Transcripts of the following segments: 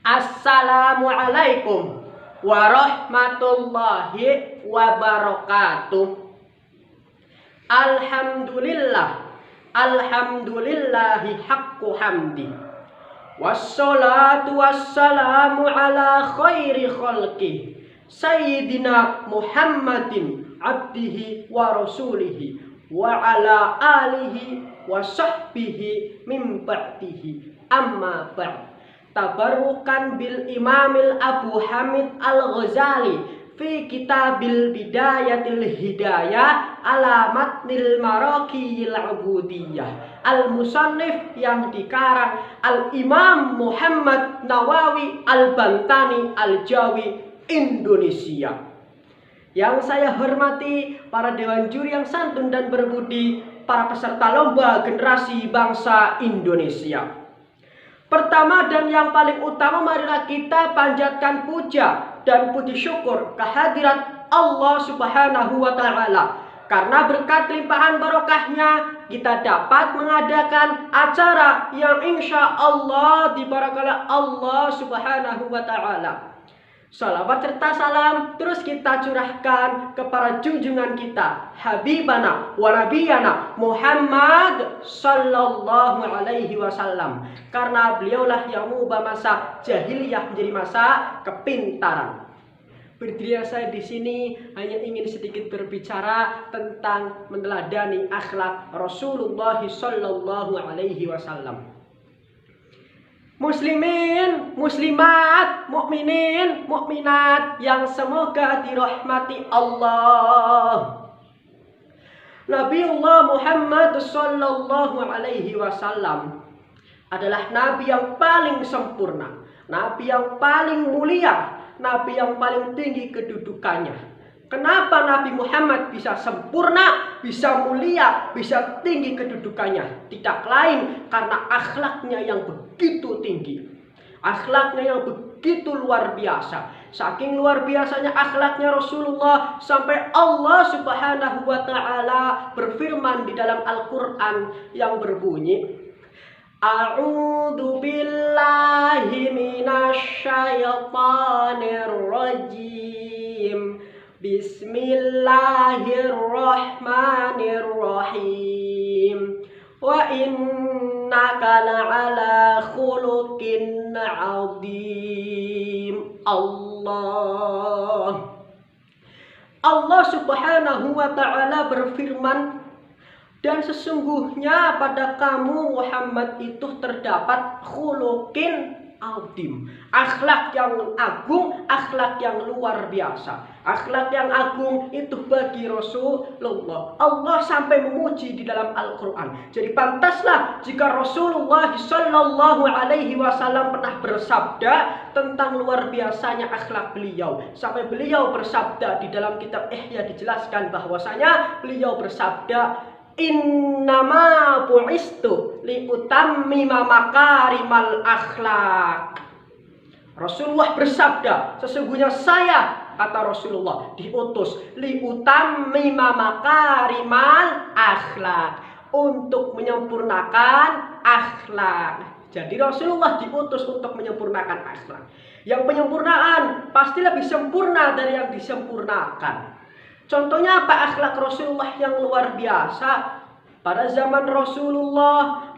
Assalamualaikum warahmatullahi wabarakatuh. Alhamdulillahi haqqu hamdi. Wassalatu wassalamu ala khairi khalqih Sayyidina Muhammadin abdihi wa rasulihi wa ala alihi wa sahbihi min ba'dihi amma ba'd. Tabarrukan bil Imamil Abu Hamid Al-Ghazali fi kitabil Bidayatil Hidayah ala matnil Maraqiyil Ubudiyah al-musannif yang dikarang Al-Imam Muhammad Nawawi Al-Bantani Al-Jawi, Indonesia. Yang saya hormati para dewan juri yang santun dan berbudi, para peserta lomba generasi bangsa Indonesia. Pertama dan yang paling utama, marilah kita panjatkan puja dan puji syukur kehadirat Allah Subhanahu wa Ta'ala. Karena berkat limpahan barokahnya kita dapat mengadakan acara yang insya Allah diberkahi Allah Subhanahu wa Ta'ala. Salawat serta salam terus kita curahkan kepada junjungan kita, Habibana wa Nabiyana Muhammad sallallahu alaihi wasallam. Karena beliaulah yang mengubah masa jahiliyah menjadi masa kepintaran. Berdiri saya di sini hanya ingin sedikit berbicara tentang meneladani akhlak Rasulullah sallallahu alaihi wasallam. Muslimin, muslimat, mukminin, mukminat yang semoga dirahmati Allah. Nabiullah Muhammad sallallahu alaihi wasallam adalah nabi yang paling sempurna, nabi yang paling mulia, nabi yang paling tinggi kedudukannya. Kenapa Nabi Muhammad bisa sempurna, bisa mulia, bisa tinggi kedudukannya? Tidak lain karena akhlaknya yang begitu tinggi, akhlaknya yang begitu luar biasa. Saking luar biasanya akhlaknya Rasulullah sampai Allah Subhanahu wa Ta'ala berfirman di dalam Al-Quran yang berbunyi, A'udzu billahi minasyaitonir rajim. Bismillahirrahmanirrahim. Wa innaka la'ala khuluqin 'adzim. Allah Subhanahu wa Ta'ala berfirman, dan sesungguhnya pada kamu Muhammad itu terdapat khuluqin azim, akhlak yang agung, akhlak yang luar biasa. Akhlak yang agung itu bagi Rasulullah. Allah sampai memuji di dalam Al-Quran. Jadi pantaslah jika Rasulullah sallallahu alaihi wasallam pernah bersabda tentang luar biasanya akhlak beliau. Sampai beliau bersabda di dalam kitab Ihya dijelaskan bahwasanya beliau bersabda, Innama bu'istu liutammima makarimal akhlak. Rasulullah bersabda, sesungguhnya saya, kata Rasulullah, diutus liutammima makarimal akhlak, untuk menyempurnakan akhlak. Jadi Rasulullah diutus untuk menyempurnakan akhlak. Yang penyempurnaan pasti lebih sempurna dari yang disempurnakan. Contohnya apa akhlak Rasulullah yang luar biasa? Pada zaman Rasulullah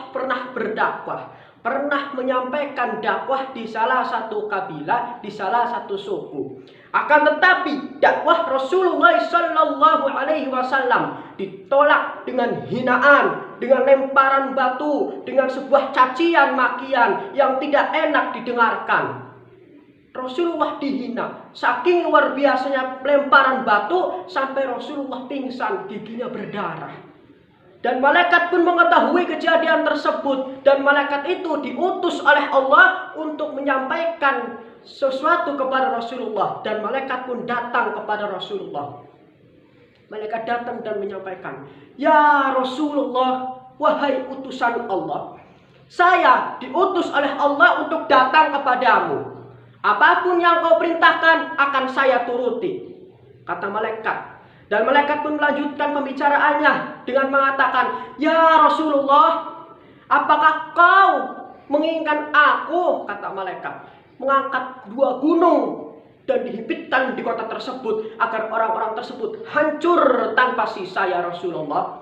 pernah berdakwah, pernah menyampaikan dakwah di salah satu kabilah, di salah satu suku. Akan tetapi dakwah Rasulullah sallallahu alaihi wasallam ditolak dengan hinaan, dengan lemparan batu, dengan sebuah cacian makian yang tidak enak didengarkan. Rasulullah dihina, saking luar biasanya lemparan batu sampai Rasulullah pingsan, giginya berdarah. Dan malaikat pun mengetahui kejadian tersebut, dan malaikat itu diutus oleh Allah untuk menyampaikan sesuatu kepada Rasulullah, dan malaikat pun datang kepada Rasulullah. Malaikat datang dan menyampaikan, Ya Rasulullah, wahai utusan Allah, saya diutus oleh Allah untuk datang kepadamu. Apapun yang kau perintahkan akan saya turuti, kata malaikat. Dan malaikat pun melanjutkan pembicaraannya dengan mengatakan, Ya Rasulullah, apakah kau menginginkan aku, kata malaikat, mengangkat 2 gunung dan dihimpitkan di kota tersebut agar orang-orang tersebut hancur tanpa sisa ya Rasulullah.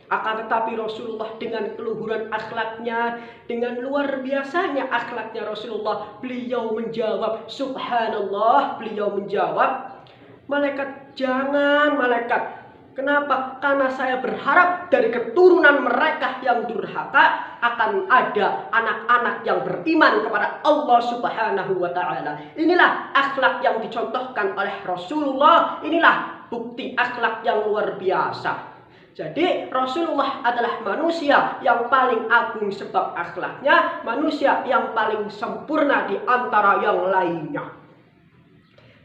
Akan tetapi Rasulullah dengan keluhuran akhlaknya, dengan luar biasanya akhlaknya Rasulullah, beliau menjawab, subhanallah, beliau menjawab, malaikat, jangan malaikat. Kenapa? Karena saya berharap dari keturunan mereka yang durhaka akan ada anak-anak yang beriman kepada Allah Subhanahu wa Ta'ala. Inilah akhlak yang dicontohkan oleh Rasulullah. Inilah bukti akhlak yang luar biasa. Jadi Rasulullah adalah manusia yang paling agung sebab akhlaknya, manusia yang paling sempurna di antara yang lainnya.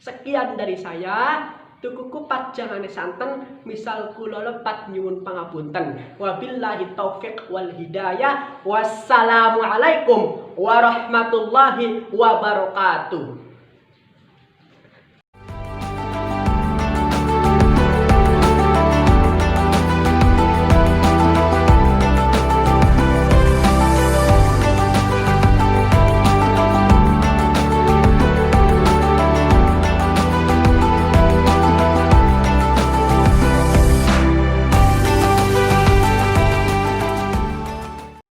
Sekian dari saya. Tuku kupat jangan santen, misal kula lepat nyuwun pangapunten. Wabillahi taufiq wal hidayah. Wassalamualaikum warahmatullahi wabarakatuh.